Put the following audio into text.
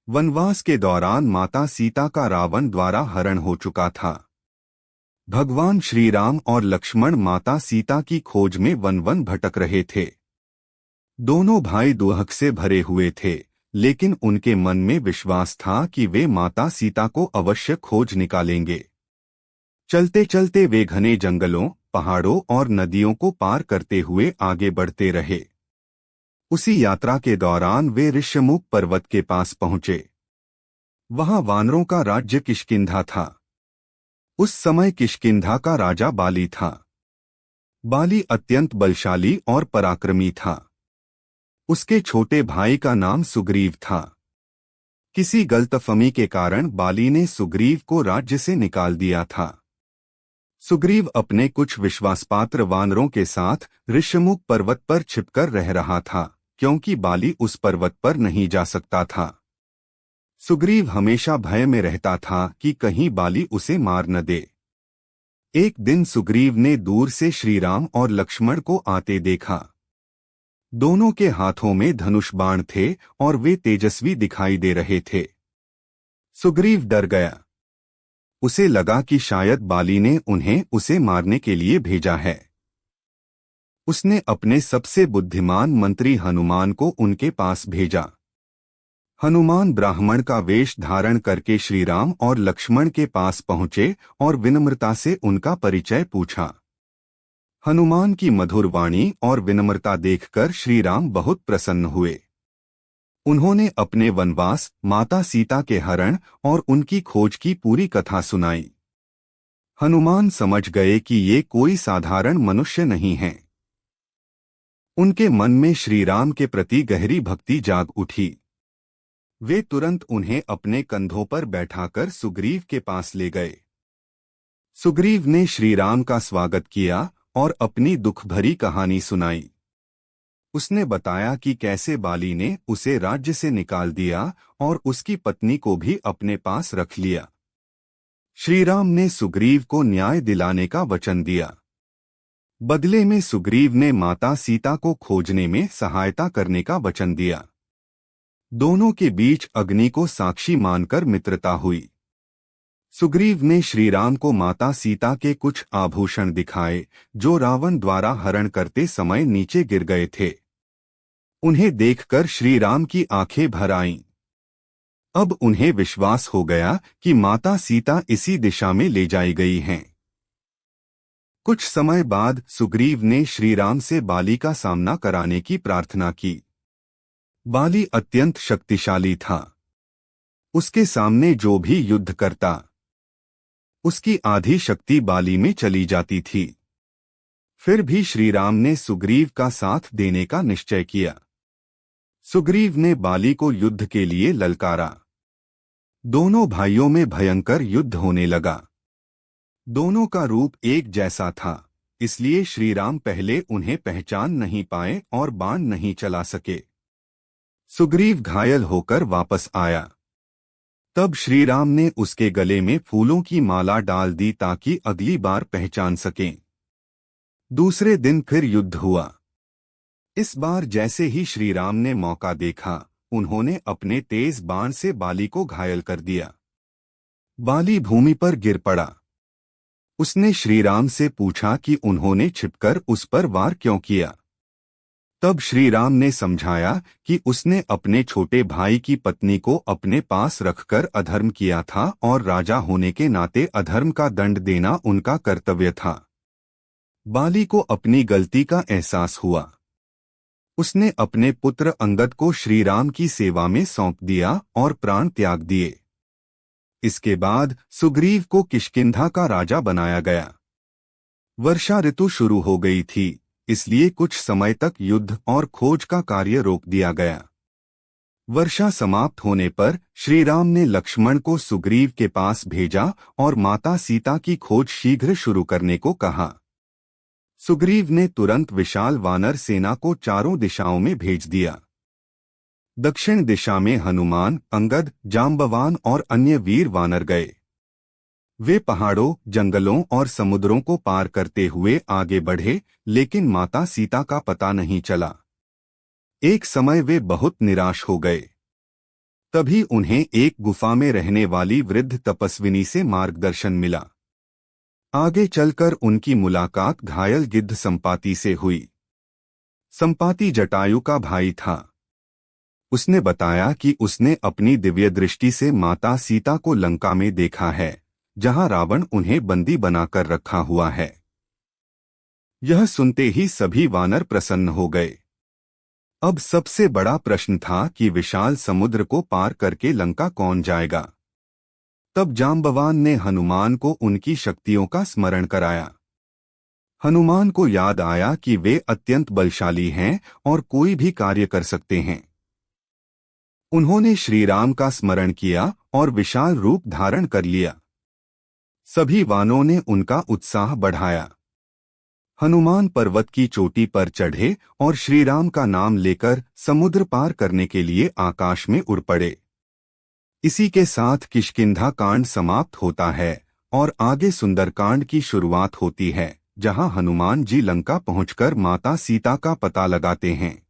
वनवास के दौरान माता सीता का रावण द्वारा हरण हो चुका था। भगवान श्री राम और लक्ष्मण माता सीता की खोज में वन वन भटक रहे थे। दोनों भाई दुहक से भरे हुए थे, लेकिन उनके मन में विश्वास था कि वे माता सीता को अवश्य खोज निकालेंगे। चलते चलते वे घने जंगलों, पहाड़ों और नदियों को पार करते हुए आगे बढ़ते रहे। उसी यात्रा के दौरान वे ऋष्यमुख पर्वत के पास पहुंचे। वहां वानरों का राज्य किष्किंधा था। उस समय किष्किंधा का राजा बाली था। बाली अत्यंत बलशाली और पराक्रमी था। उसके छोटे भाई का नाम सुग्रीव था। किसी गलतफहमी के कारण बाली ने सुग्रीव को राज्य से निकाल दिया था। सुग्रीव अपने कुछ विश्वासपात्र वानरों के साथ ऋष्यमुख पर्वत पर छिपकर रह रहा था, क्योंकि बाली उस पर्वत पर नहीं जा सकता था। सुग्रीव हमेशा भय में रहता था कि कहीं बाली उसे मार न दे। एक दिन सुग्रीव ने दूर से श्रीराम और लक्ष्मण को आते देखा। दोनों के हाथों में धनुष बाण थे और वे तेजस्वी दिखाई दे रहे थे। सुग्रीव डर गया। उसे लगा कि शायद बाली ने उन्हें उसे मारने के लिए भेजा है। उसने अपने सबसे बुद्धिमान मंत्री हनुमान को उनके पास भेजा। हनुमान ब्राह्मण का वेश धारण करके श्रीराम और लक्ष्मण के पास पहुंचे और विनम्रता से उनका परिचय पूछा। हनुमान की मधुर वाणी और विनम्रता देखकर श्रीराम बहुत प्रसन्न हुए। उन्होंने अपने वनवास, माता सीता के हरण और उनकी खोज की पूरी कथा सुनाई। हनुमान समझ गए कि ये कोई साधारण मनुष्य नहीं है। उनके मन में श्रीराम के प्रति गहरी भक्ति जाग उठी। वे तुरंत उन्हें अपने कंधों पर बैठाकर सुग्रीव के पास ले गए। सुग्रीव ने श्रीराम का स्वागत किया और अपनी दुख भरी कहानी सुनाई। उसने बताया कि कैसे बाली ने उसे राज्य से निकाल दिया और उसकी पत्नी को भी अपने पास रख लिया। श्रीराम ने सुग्रीव को न्याय दिलाने का वचन दिया। बदले में सुग्रीव ने माता सीता को खोजने में सहायता करने का वचन दिया। दोनों के बीच अग्नि को साक्षी मानकर मित्रता हुई। सुग्रीव ने श्रीराम को माता सीता के कुछ आभूषण दिखाए, जो रावण द्वारा हरण करते समय नीचे गिर गए थे। उन्हें देखकर श्रीराम की आंखें भर आईं। अब उन्हें विश्वास हो गया कि माता सीता इसी दिशा में ले जाई गई हैं। कुछ समय बाद सुग्रीव ने श्रीराम से बाली का सामना कराने की प्रार्थना की। बाली अत्यंत शक्तिशाली था। उसके सामने जो भी युद्ध करता, उसकी आधी शक्ति बाली में चली जाती थी। फिर भी श्रीराम ने सुग्रीव का साथ देने का निश्चय किया। सुग्रीव ने बाली को युद्ध के लिए ललकारा। दोनों भाइयों में भयंकर युद्ध होने लगा। दोनों का रूप एक जैसा था, इसलिए श्रीराम पहले उन्हें पहचान नहीं पाए और बाण नहीं चला सके। सुग्रीव घायल होकर वापस आया। तब श्रीराम ने उसके गले में फूलों की माला डाल दी ताकि अगली बार पहचान सकें। दूसरे दिन फिर युद्ध हुआ। इस बार जैसे ही श्रीराम ने मौका देखा, उन्होंने अपने तेज बाण से बाली को घायल कर दिया। बाली भूमि पर गिर पड़ा। उसने श्रीराम से पूछा कि उन्होंने छिपकर उस पर वार क्यों किया। तब श्रीराम ने समझाया कि उसने अपने छोटे भाई की पत्नी को अपने पास रखकर अधर्म किया था और राजा होने के नाते अधर्म का दंड देना उनका कर्तव्य था। बाली को अपनी गलती का एहसास हुआ। उसने अपने पुत्र अंगद को श्रीराम की सेवा में सौंप दिया और प्राण त्याग दिए। इसके बाद सुग्रीव को किष्किंधा का राजा बनाया गया। वर्षा ऋतु शुरू हो गई थी, इसलिए कुछ समय तक युद्ध और खोज का कार्य रोक दिया गया। वर्षा समाप्त होने पर श्रीराम ने लक्ष्मण को सुग्रीव के पास भेजा और माता सीता की खोज शीघ्र शुरू करने को कहा। सुग्रीव ने तुरंत विशाल वानर सेना को चारों दिशाओं में भेज दिया। दक्षिण दिशा में हनुमान, अंगद, जांबवान और अन्य वीर वानर गए। वे पहाड़ों, जंगलों और समुद्रों को पार करते हुए आगे बढ़े, लेकिन माता सीता का पता नहीं चला। एक समय वे बहुत निराश हो गए। तभी उन्हें एक गुफा में रहने वाली वृद्ध तपस्विनी से मार्गदर्शन मिला। आगे चलकर उनकी मुलाकात घायल गिद्ध संपाति से हुई। संपाति जटायु का भाई था। उसने बताया कि उसने अपनी दिव्य दृष्टि से माता सीता को लंका में देखा है, जहां रावण उन्हें बंदी बनाकर रखा हुआ है। यह सुनते ही सभी वानर प्रसन्न हो गए। अब सबसे बड़ा प्रश्न था कि विशाल समुद्र को पार करके लंका कौन जाएगा। तब जांबवान ने हनुमान को उनकी शक्तियों का स्मरण कराया। हनुमान को याद आया कि वे अत्यंत बलशाली हैं और कोई भी कार्य कर सकते हैं। उन्होंने श्री राम का स्मरण किया और विशाल रूप धारण कर लिया। सभी वानरों ने उनका उत्साह बढ़ाया। हनुमान पर्वत की चोटी पर चढ़े और श्री राम का नाम लेकर समुद्र पार करने के लिए आकाश में उड़ पड़े। इसी के साथ किष्किंधा कांड समाप्त होता है और आगे सुंदरकांड की शुरुआत होती है, जहां हनुमान जी लंका पहुंचकर माता सीता का पता लगाते हैं।